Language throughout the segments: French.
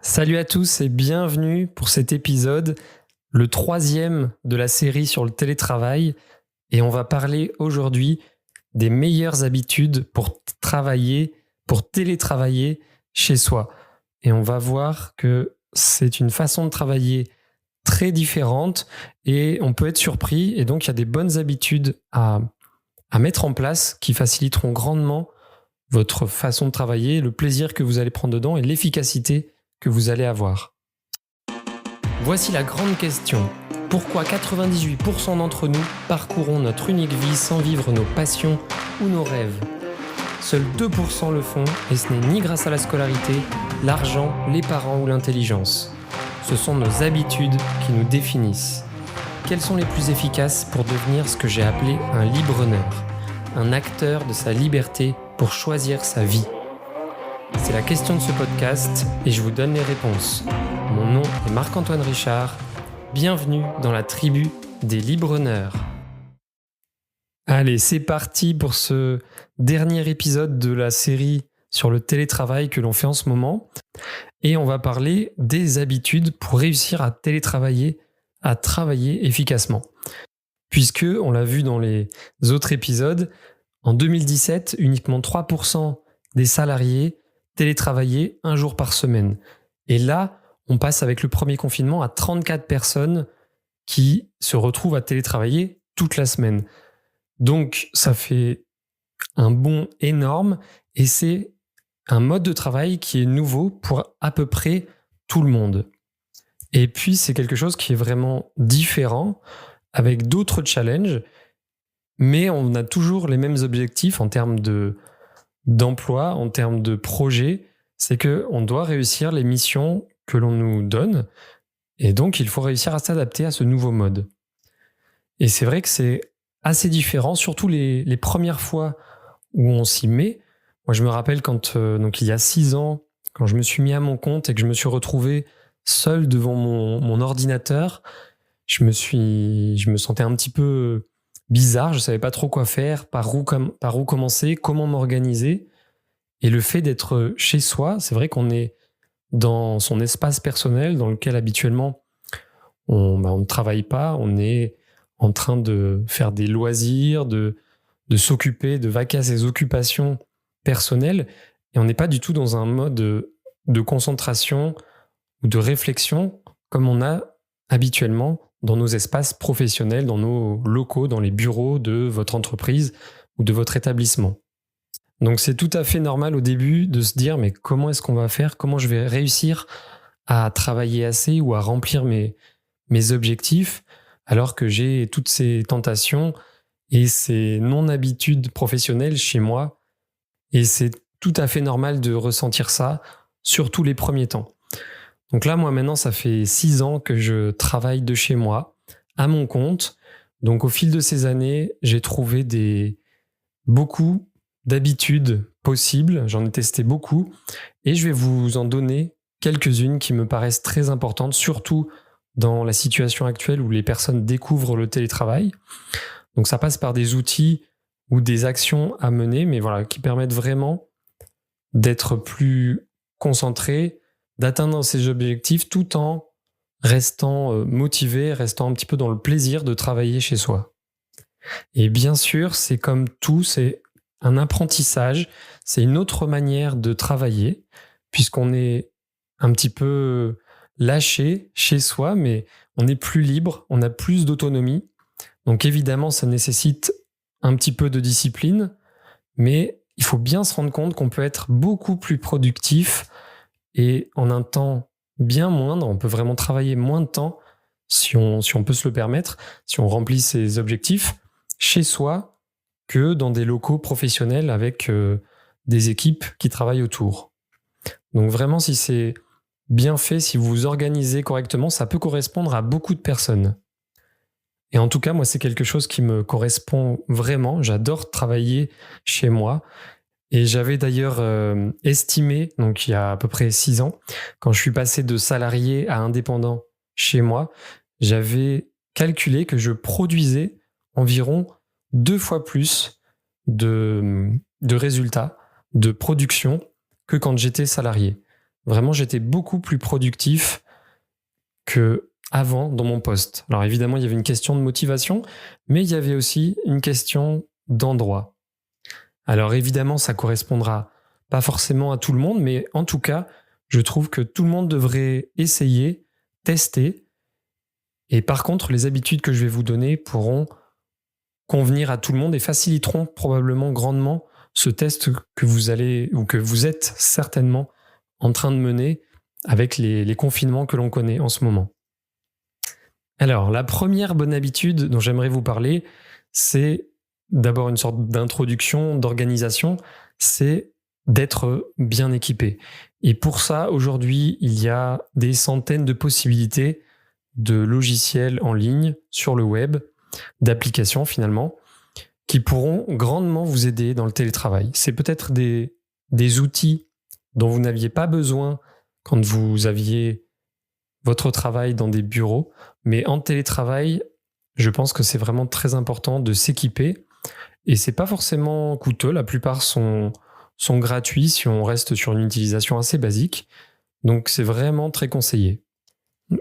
Salut à tous et bienvenue pour cet épisode, le 3e de la série sur le télétravail. Et on va parler aujourd'hui des meilleures habitudes pour télétravailler chez soi. Et on va voir que c'est une façon de travailler très différente et on peut être surpris. Et donc, il y a des bonnes habitudes à mettre en place qui faciliteront grandement votre façon de travailler, le plaisir que vous allez prendre dedans et l'efficacité que vous allez avoir. Voici la grande question. Pourquoi 98% d'entre nous parcourons notre unique vie sans vivre nos passions ou nos rêves ? Seuls 2% le font et ce n'est ni grâce à la scolarité, l'argent, les parents ou l'intelligence. Ce sont nos habitudes qui nous définissent. Quelles sont les plus efficaces pour devenir ce que j'ai appelé un libre-preneur, un acteur de sa liberté pour choisir sa vie ? C'est la question de ce podcast et je vous donne les réponses. Mon nom est Marc-Antoine Richard. Bienvenue dans la tribu des libre-preneurs. Allez, c'est parti pour ce dernier épisode de la série sur le télétravail que l'on fait en ce moment. Et on va parler des habitudes pour réussir à télétravailler, à travailler efficacement. Puisque, on l'a vu dans les autres épisodes, en 2017, uniquement 3% des salariés télétravailler un jour par semaine. Et là, on passe avec le premier confinement à 34 personnes qui se retrouvent à télétravailler toute la semaine. Donc, ça fait un bond énorme et c'est un mode de travail qui est nouveau pour à peu près tout le monde. Et puis, c'est quelque chose qui est vraiment différent avec d'autres challenges, mais on a toujours les mêmes objectifs en termes d'emploi, en termes de projet, c'est qu'on doit réussir les missions que l'on nous donne et donc il faut réussir à s'adapter à ce nouveau mode. Et c'est vrai que c'est assez différent, surtout les premières fois où on s'y met. Moi, je me rappelle quand, donc il y a 6 ans, quand je me suis mis à mon compte et que je me suis retrouvé seul devant mon ordinateur, je me sentais un petit peu bizarre, je savais pas trop quoi faire, par où commencer, comment m'organiser. Et le fait d'être chez soi, c'est vrai qu'on est dans son espace personnel dans lequel habituellement on ne travaille pas, on est en train de faire des loisirs, de s'occuper, de vaquer à ses occupations personnelles, et on n'est pas du tout dans un mode de concentration ou de réflexion comme on a habituellement dans nos espaces professionnels, dans nos locaux, dans les bureaux de votre entreprise ou de votre établissement. Donc c'est tout à fait normal au début de se dire mais comment est-ce qu'on va faire ? Comment je vais réussir à travailler assez ou à remplir mes objectifs alors que j'ai toutes ces tentations et ces non-habitudes professionnelles chez moi. Et c'est tout à fait normal de ressentir ça, surtout les premiers temps. Donc là, moi maintenant, ça fait 6 ans que je travaille de chez moi, à mon compte. Donc au fil de ces années, j'ai trouvé beaucoup d'habitudes possibles. J'en ai testé beaucoup. Et je vais vous en donner quelques-unes qui me paraissent très importantes, surtout dans la situation actuelle où les personnes découvrent le télétravail. Donc ça passe par des outils ou des actions à mener, mais voilà, qui permettent vraiment d'être plus concentré, d'atteindre ses objectifs tout en restant motivé, restant un petit peu dans le plaisir de travailler chez soi. Et bien sûr, c'est comme tout, c'est un apprentissage, c'est une autre manière de travailler, puisqu'on est un petit peu lâché chez soi, mais on est plus libre, on a plus d'autonomie. Donc évidemment, ça nécessite un petit peu de discipline, mais il faut bien se rendre compte qu'on peut être beaucoup plus productif et en un temps bien moindre, on peut vraiment travailler moins de temps si on peut se le permettre, si on remplit ses objectifs chez soi que dans des locaux professionnels avec des équipes qui travaillent autour. Donc vraiment, si c'est bien fait, si vous vous organisez correctement, ça peut correspondre à beaucoup de personnes. Et en tout cas, moi, c'est quelque chose qui me correspond vraiment. J'adore travailler chez moi. Et j'avais d'ailleurs estimé, donc il y a à peu près 6 ans, quand je suis passé de salarié à indépendant chez moi, j'avais calculé que je produisais environ 2 fois plus de résultats, de production que quand j'étais salarié. vraiment, j'étais beaucoup plus productif que avant dans mon poste. Alors évidemment, il y avait une question de motivation, mais il y avait aussi une question d'endroit. Alors évidemment, ça correspondra pas forcément à tout le monde, mais en tout cas, je trouve que tout le monde devrait essayer, tester. Et par contre, les habitudes que je vais vous donner pourront convenir à tout le monde et faciliteront probablement grandement ce test que vous allez ou que vous êtes certainement en train de mener avec les confinements que l'on connaît en ce moment. Alors, la première bonne habitude dont j'aimerais vous parler, c'est d'abord une sorte d'introduction, d'organisation, c'est d'être bien équipé. Et pour ça, aujourd'hui, il y a des centaines de possibilités de logiciels en ligne sur le web, d'applications finalement, qui pourront grandement vous aider dans le télétravail. C'est peut-être des outils dont vous n'aviez pas besoin quand vous aviez votre travail dans des bureaux, mais en télétravail, je pense que c'est vraiment très important de s'équiper et c'est pas forcément coûteux, la plupart sont gratuits si on reste sur une utilisation assez basique, donc c'est vraiment très conseillé.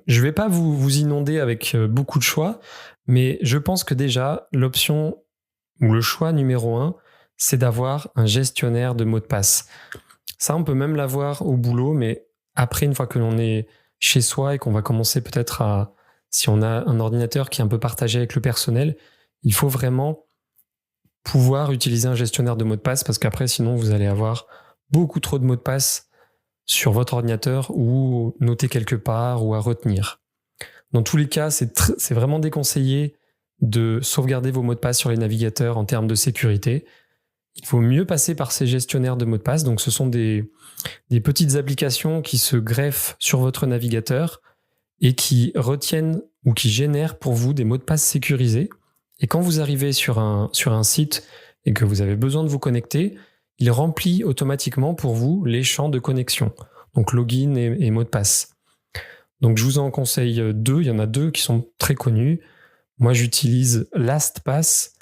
Je vais pas vous inonder avec beaucoup de choix, mais je pense que déjà, l'option ou le choix numéro 1, c'est d'avoir un gestionnaire de mots de passe. Ça, on peut même l'avoir au boulot, mais après, une fois que l'on est chez soi et qu'on va commencer peut-être si on a un ordinateur qui est un peu partagé avec le personnel, il faut vraiment pouvoir utiliser un gestionnaire de mots de passe parce qu'après, sinon, vous allez avoir beaucoup trop de mots de passe sur votre ordinateur ou noter quelque part ou à retenir. Dans tous les cas, c'est vraiment déconseillé de sauvegarder vos mots de passe sur les navigateurs en termes de sécurité. Il faut mieux passer par ces gestionnaires de mots de passe. Donc, ce sont des petites applications qui se greffent sur votre navigateur et qui retiennent ou qui génèrent pour vous des mots de passe sécurisés. Et quand vous arrivez sur un site et que vous avez besoin de vous connecter, il remplit automatiquement pour vous les champs de connexion. Donc, login et mot de passe. Donc, je vous en conseille 2. Il y en a 2 qui sont très connus. Moi, j'utilise LastPass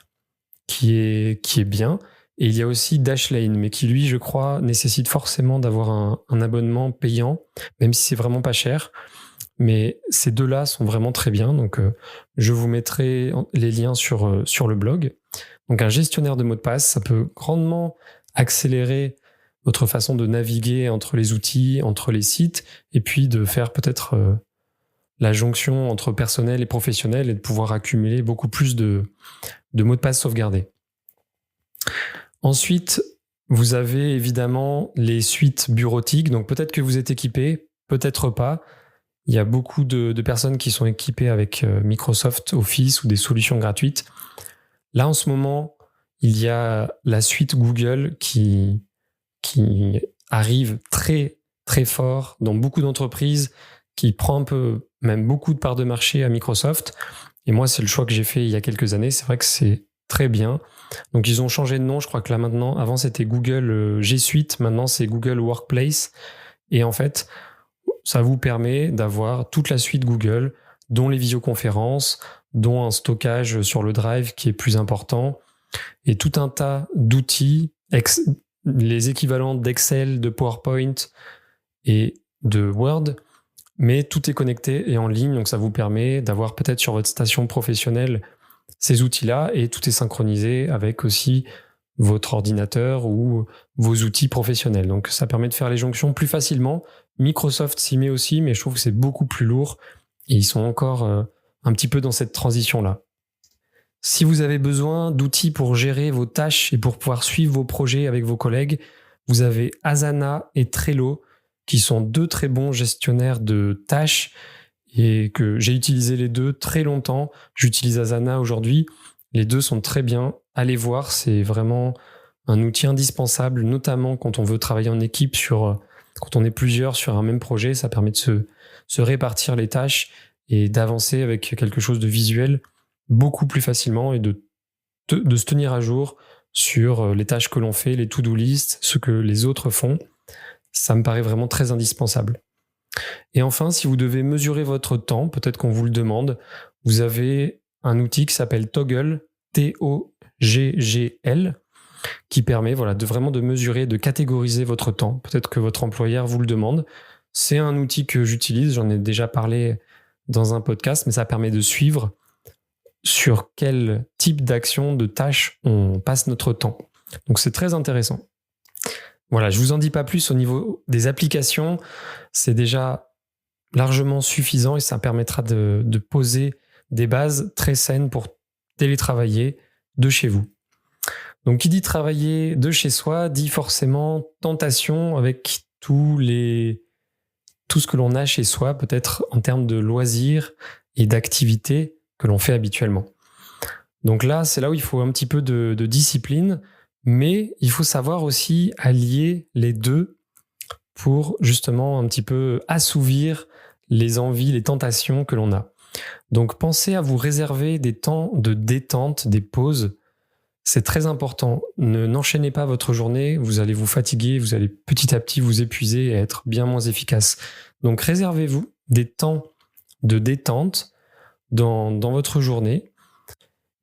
qui est bien. Et il y a aussi Dashlane, mais qui, lui, je crois, nécessite forcément d'avoir un abonnement payant, même si c'est vraiment pas cher. Mais ces 2-là sont vraiment très bien. Donc, je vous mettrai les liens sur le blog. Donc, un gestionnaire de mots de passe, ça peut grandement accélérer votre façon de naviguer entre les outils, entre les sites, et puis de faire peut-être la jonction entre personnel et professionnel et de pouvoir accumuler beaucoup plus de mots de passe sauvegardés. Ensuite, vous avez évidemment les suites bureautiques. Donc peut-être que vous êtes équipé, peut-être pas. Il y a beaucoup de personnes qui sont équipées avec Microsoft Office ou des solutions gratuites. Là, en ce moment, il y a la suite Google qui arrive très, très fort dans beaucoup d'entreprises, qui prend un peu, même beaucoup de parts de marché à Microsoft. Et moi, c'est le choix que j'ai fait il y a quelques années. C'est vrai que c'est très bien. Donc, ils ont changé de nom. Je crois que là, maintenant, avant, c'était Google G Suite. Maintenant, c'est Google Workplace. Et en fait, ça vous permet d'avoir toute la suite Google, dont les visioconférences, dont un stockage sur le Drive qui est plus important, et tout un tas d'outils, les équivalents d'Excel, de PowerPoint et de Word, mais tout est connecté et en ligne, donc ça vous permet d'avoir peut-être sur votre station professionnelle ces outils-là, et tout est synchronisé avec aussi votre ordinateur ou vos outils professionnels. Donc ça permet de faire les jonctions plus facilement. Microsoft s'y met aussi, mais je trouve que c'est beaucoup plus lourd et ils sont encore un petit peu dans cette transition-là. Si vous avez besoin d'outils pour gérer vos tâches et pour pouvoir suivre vos projets avec vos collègues, vous avez Asana et Trello qui sont 2 très bons gestionnaires de tâches et que j'ai utilisé les 2 très longtemps. J'utilise Asana aujourd'hui. Les 2 sont très bien. Allez voir, c'est vraiment un outil indispensable, notamment quand on veut travailler en équipe quand on est plusieurs sur un même projet. Ça permet de se répartir les tâches et d'avancer avec quelque chose de visuel beaucoup plus facilement et de se tenir à jour sur les tâches que l'on fait, les to-do list, ce que les autres font. Ça me paraît vraiment très indispensable. Et enfin, si vous devez mesurer votre temps, peut-être qu'on vous le demande, vous avez un outil qui s'appelle Toggl, T-O-G-G-L, qui permet de vraiment de mesurer, de catégoriser votre temps. Peut-être que votre employeur vous le demande. C'est un outil que j'utilise, j'en ai déjà parlé dans un podcast, mais ça permet de suivre sur quel type d'action, de tâches on passe notre temps. Donc c'est très intéressant. Voilà, je vous en dis pas plus au niveau des applications, c'est déjà largement suffisant et ça permettra de poser des bases très saines pour télétravailler de chez vous. Donc qui dit travailler de chez soi dit forcément tentation avec tout ce que l'on a chez soi, peut-être en termes de loisirs et d'activités que l'on fait habituellement. Donc là, c'est là où il faut un petit peu de discipline, mais il faut savoir aussi allier les deux pour justement un petit peu assouvir les envies, les tentations que l'on a. Donc pensez à vous réserver des temps de détente, des pauses. C'est très important. N'enchaînez pas votre journée, vous allez vous fatiguer, vous allez petit à petit vous épuiser et être bien moins efficace. Donc réservez-vous des temps de détente dans votre journée.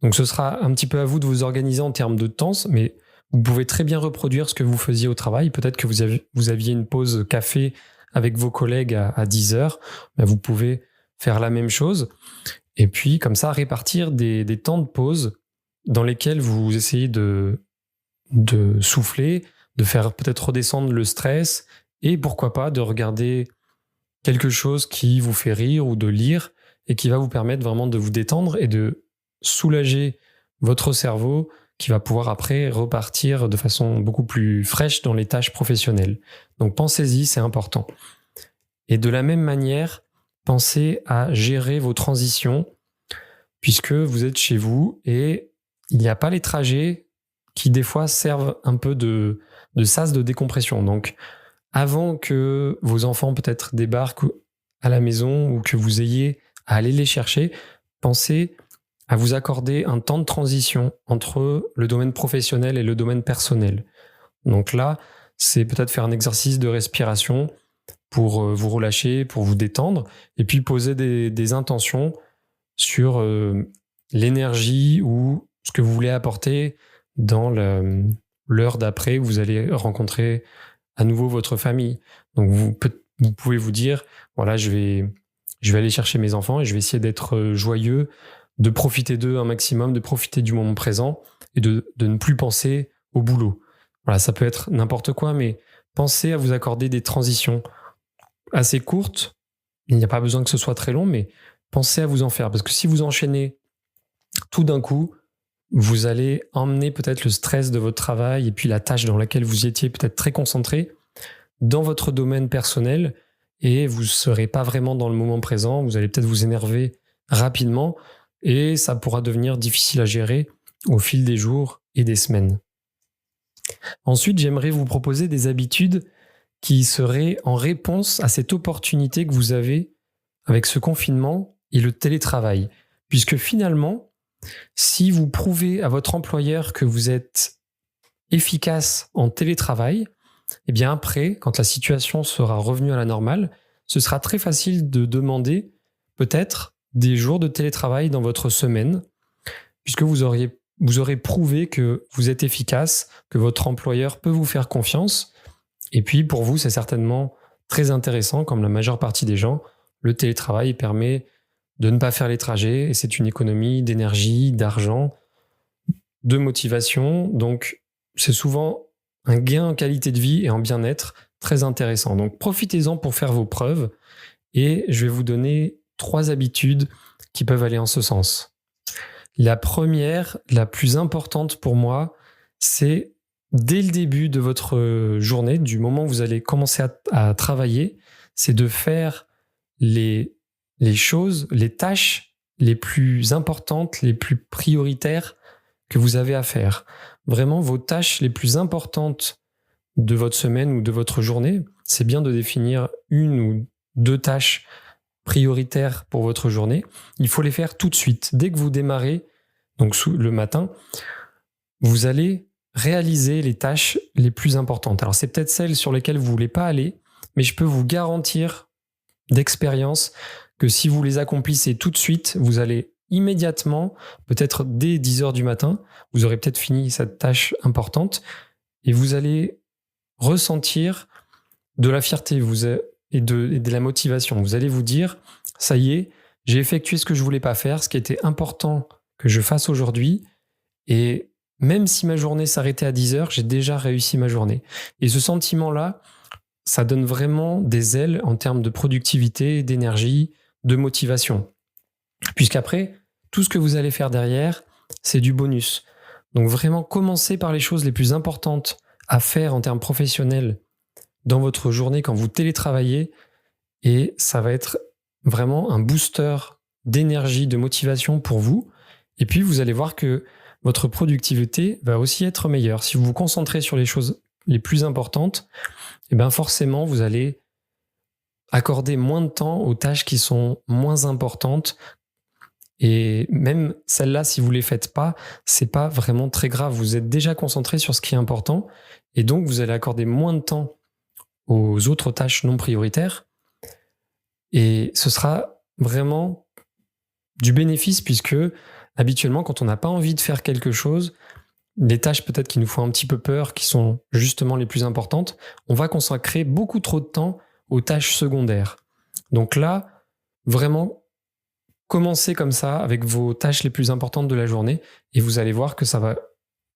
Donc ce sera un petit peu à vous de vous organiser en termes de temps, mais vous pouvez très bien reproduire ce que vous faisiez au travail. Peut-être que vous aviez une pause café avec vos collègues à 10h. Ben vous pouvez faire la même chose. Et puis, comme ça, répartir des temps de pause dans lesquels vous essayez de souffler, de faire peut-être redescendre le stress et pourquoi pas de regarder quelque chose qui vous fait rire ou de lire et qui va vous permettre vraiment de vous détendre et de soulager votre cerveau qui va pouvoir après repartir de façon beaucoup plus fraîche dans les tâches professionnelles. Donc pensez-y, c'est important. Et de la même manière, pensez à gérer vos transitions puisque vous êtes chez vous et il n'y a pas les trajets qui des fois servent un peu de sas de décompression. Donc avant que vos enfants peut-être débarquent à la maison ou que vous ayez à aller les chercher, pensez à vous accorder un temps de transition entre le domaine professionnel et le domaine personnel. Donc là, c'est peut-être faire un exercice de respiration pour vous relâcher, pour vous détendre, et puis poser des intentions sur l'énergie ou ce que vous voulez apporter dans l'heure d'après où vous allez rencontrer à nouveau votre famille. Donc vous pouvez vous dire, voilà, je vais aller chercher mes enfants et je vais essayer d'être joyeux, de profiter d'eux un maximum, de profiter du moment présent et de ne plus penser au boulot. Voilà, ça peut être n'importe quoi, mais pensez à vous accorder des transitions assez courtes. Il n'y a pas besoin que ce soit très long, mais pensez à vous en faire. Parce que si vous enchaînez tout d'un coup, vous allez emmener peut-être le stress de votre travail et puis la tâche dans laquelle vous étiez peut-être très concentré dans votre domaine personnel et vous ne serez pas vraiment dans le moment présent. Vous allez peut-être vous énerver rapidement et ça pourra devenir difficile à gérer au fil des jours et des semaines. Ensuite, j'aimerais vous proposer des habitudes qui seraient en réponse à cette opportunité que vous avez avec ce confinement et le télétravail. Puisque finalement, si vous prouvez à votre employeur que vous êtes efficace en télétravail, eh bien après, quand la situation sera revenue à la normale, ce sera très facile de demander peut-être des jours de télétravail dans votre semaine, puisque vous aurez prouvé que vous êtes efficace, que votre employeur peut vous faire confiance. Et puis pour vous, c'est certainement très intéressant, comme la majeure partie des gens, le télétravail permet de ne pas faire les trajets et c'est une économie d'énergie, d'argent, de motivation. Donc c'est souvent un gain en qualité de vie et en bien-être très intéressant. Donc profitez-en pour faire vos preuves et je vais vous donner 3 habitudes qui peuvent aller en ce sens. La première, la plus importante pour moi, c'est dès le début de votre journée, du moment où vous allez commencer à travailler, c'est de faire les choses, les tâches les plus importantes, les plus prioritaires que vous avez à faire. Vraiment, vos tâches les plus importantes de votre semaine ou de votre journée, c'est bien de définir 1 ou 2 tâches prioritaires pour votre journée. Il faut les faire tout de suite. Dès que vous démarrez, donc le matin, vous allez réaliser les tâches les plus importantes. Alors, c'est peut-être celles sur lesquelles vous ne voulez pas aller, mais je peux vous garantir d'expérience que si vous les accomplissez tout de suite, vous allez immédiatement, peut-être dès 10h du matin, vous aurez peut-être fini cette tâche importante et vous allez ressentir de la fierté. et de la motivation. Vous allez vous dire, ça y est, j'ai effectué ce que je voulais pas faire, ce qui était important que je fasse aujourd'hui, et même si ma journée s'arrêtait à 10 heures, j'ai déjà réussi ma journée. Et ce sentiment-là, ça donne vraiment des ailes en termes de productivité, d'énergie, de motivation. Puisqu'après, tout ce que vous allez faire derrière, c'est du bonus. Donc vraiment, commencez par les choses les plus importantes à faire en termes professionnels dans votre journée quand vous télétravaillez, et ça va être vraiment un booster d'énergie, de motivation pour vous. Et puis, vous allez voir que votre productivité va aussi être meilleure. Si vous vous concentrez sur les choses les plus importantes, et bien forcément, vous allez accorder moins de temps aux tâches qui sont moins importantes. Et même celles-là, si vous ne les faites pas, c'est pas vraiment très grave. Vous êtes déjà concentré sur ce qui est important, et donc vous allez accorder moins de temps aux autres tâches non prioritaires. Et ce sera vraiment du bénéfice, puisque habituellement, quand on n'a pas envie de faire quelque chose, les tâches peut-être qui nous font un petit peu peur, qui sont justement les plus importantes, on va consacrer beaucoup trop de temps aux tâches secondaires. Donc là, vraiment, commencez comme ça avec vos tâches les plus importantes de la journée, et vous allez voir que ça va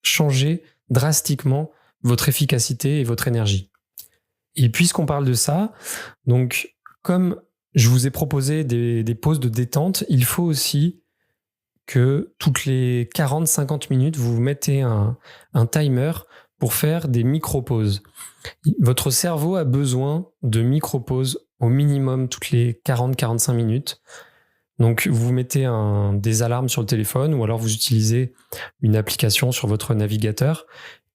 changer drastiquement votre efficacité et votre énergie. Et puisqu'on parle de ça, donc comme je vous ai proposé des pauses de détente, il faut aussi que toutes les 40-50 minutes, vous mettez un timer pour faire des micro-pauses. Votre cerveau a besoin de micro-pauses au minimum toutes les 40-45 minutes. Donc, vous mettez des alarmes sur le téléphone, ou alors vous utilisez une application sur votre navigateur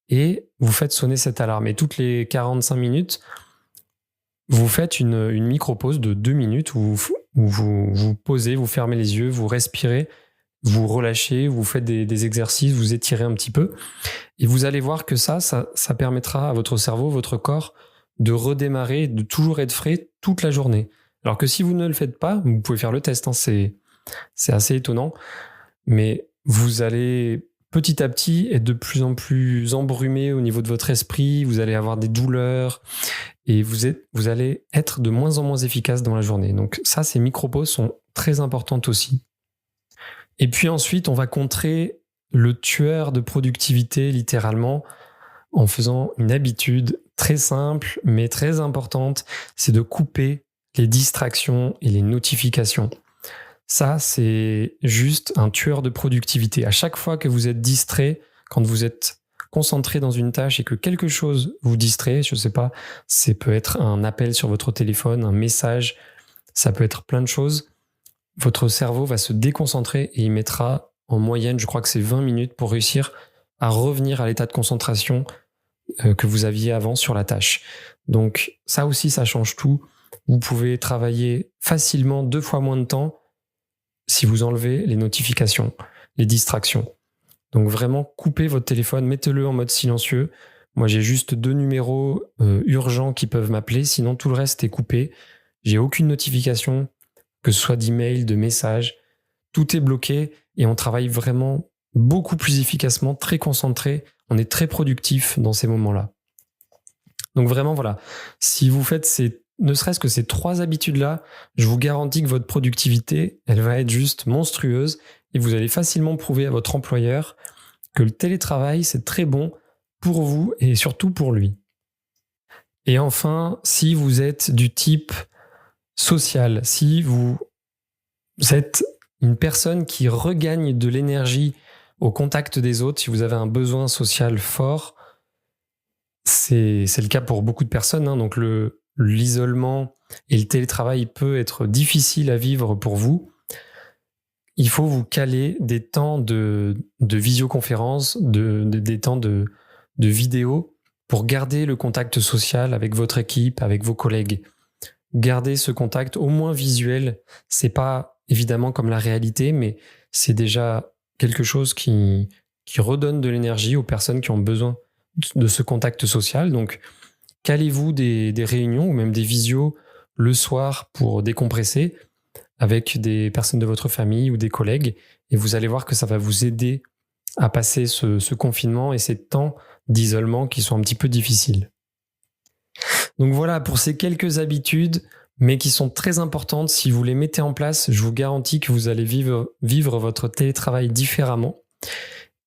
et vous faites sonner cette alarme. Et toutes les 45 minutes, vous faites une micro-pause de 2 minutes où vous posez, vous fermez les yeux, vous respirez, vous relâchez, vous faites des exercices, vous étirez un petit peu. Et vous allez voir que ça permettra à votre cerveau, votre corps, de redémarrer, de toujours être frais toute la journée. Alors que si vous ne le faites pas, vous pouvez faire le test, hein, c'est assez étonnant, mais vous allez petit à petit être de plus en plus embrumé au niveau de votre esprit, vous allez avoir des douleurs, et vous allez être de moins en moins efficace dans la journée. Donc ça, ces micro-pauses sont très importantes aussi. Et puis ensuite, on va contrer le tueur de productivité, littéralement, en faisant une habitude très simple, mais très importante, c'est de couper les distractions et les notifications. Ça, c'est juste un tueur de productivité. À chaque fois que vous êtes distrait, quand vous êtes concentré dans une tâche et que quelque chose vous distrait, je ne sais pas, ça peut être un appel sur votre téléphone, un message, ça peut être plein de choses, votre cerveau va se déconcentrer et il mettra en moyenne, je crois que c'est 20 minutes pour réussir à revenir à l'état de concentration que vous aviez avant sur la tâche. Donc ça aussi, ça change tout. Vous pouvez travailler facilement 2 fois moins de temps si vous enlevez les notifications, les distractions. Donc vraiment, coupez votre téléphone, mettez-le en mode silencieux. Moi, j'ai juste 2 numéros urgents qui peuvent m'appeler, sinon tout le reste est coupé. J'ai aucune notification, que ce soit d'email, de message. Tout est bloqué et on travaille vraiment beaucoup plus efficacement, très concentré. On est très productif dans ces moments-là. Donc vraiment, voilà. Si vous faites ne serait-ce que ces 3 habitudes-là, je vous garantis que votre productivité, elle va être juste monstrueuse et vous allez facilement prouver à votre employeur que le télétravail, c'est très bon pour vous et surtout pour lui. Et enfin, si vous êtes du type social, si vous êtes une personne qui regagne de l'énergie au contact des autres, si vous avez un besoin social fort, c'est le cas pour beaucoup de personnes, hein, donc l'isolement et le télétravail peut être difficile à vivre pour vous. Il faut vous caler des temps de visioconférence, des temps de vidéo pour garder le contact social avec votre équipe, avec vos collègues. Garder ce contact au moins visuel, c'est pas évidemment comme la réalité, mais c'est déjà quelque chose qui redonne de l'énergie aux personnes qui ont besoin de ce contact social. Donc, calez-vous des réunions ou même des visios le soir pour décompresser avec des personnes de votre famille ou des collègues, et vous allez voir que ça va vous aider à passer ce confinement et ces temps d'isolement qui sont un petit peu difficiles. Donc voilà, pour ces quelques habitudes, mais qui sont très importantes, si vous les mettez en place, je vous garantis que vous allez vivre votre télétravail différemment.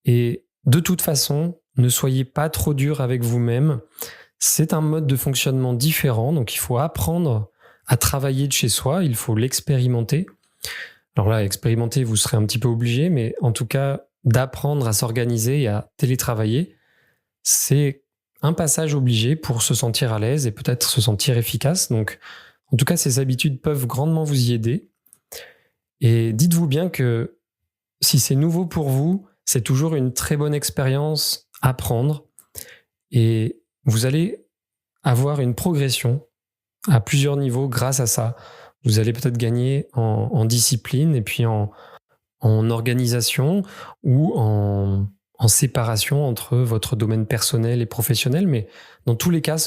Et de toute façon, ne soyez pas trop dur avec vous-même. C'est un mode de fonctionnement différent, donc il faut apprendre à travailler de chez soi, il faut l'expérimenter. Alors là, expérimenter, vous serez un petit peu obligé, mais en tout cas, d'apprendre à s'organiser et à télétravailler, c'est un passage obligé pour se sentir à l'aise et peut-être se sentir efficace. Donc, en tout cas, ces habitudes peuvent grandement vous y aider. Et dites-vous bien que si c'est nouveau pour vous, c'est toujours une très bonne expérience à prendre et vous allez avoir une progression à plusieurs niveaux grâce à ça. Vous allez peut-être gagner en discipline et puis en organisation ou en séparation entre votre domaine personnel et professionnel. Mais dans tous les cas,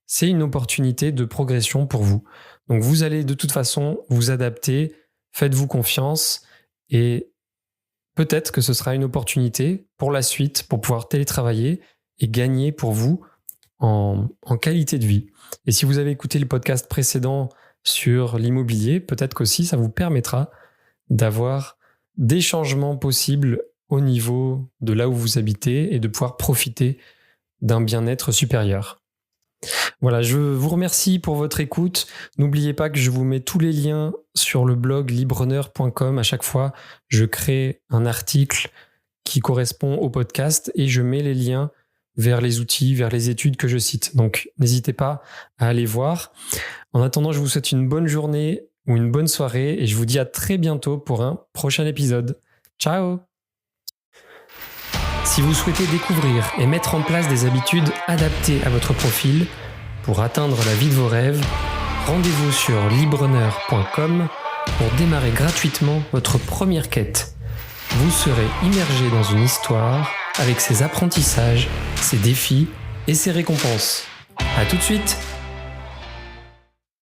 c'est une opportunité de progression pour vous. Donc vous allez de toute façon vous adapter, faites-vous confiance et peut-être que ce sera une opportunité pour la suite, pour pouvoir télétravailler et gagner pour vous en qualité de vie. Et si vous avez écouté le podcast précédent sur l'immobilier, peut-être qu'aussi ça vous permettra d'avoir des changements possibles au niveau de là où vous habitez et de pouvoir profiter d'un bien-être supérieur. Voilà, je vous remercie pour votre écoute. N'oubliez pas que je vous mets tous les liens sur le blog libreneur.com. À chaque fois, je crée un article qui correspond au podcast et je mets les liens vers les outils, vers les études que je cite. Donc, n'hésitez pas à aller voir. En attendant, je vous souhaite une bonne journée ou une bonne soirée et je vous dis à très bientôt pour un prochain épisode. Ciao! Si vous souhaitez découvrir et mettre en place des habitudes adaptées à votre profil pour atteindre la vie de vos rêves, rendez-vous sur libreneur.com pour démarrer gratuitement votre première quête. Vous serez immergé dans une histoire avec ses apprentissages, ses défis et ses récompenses. À tout de suite!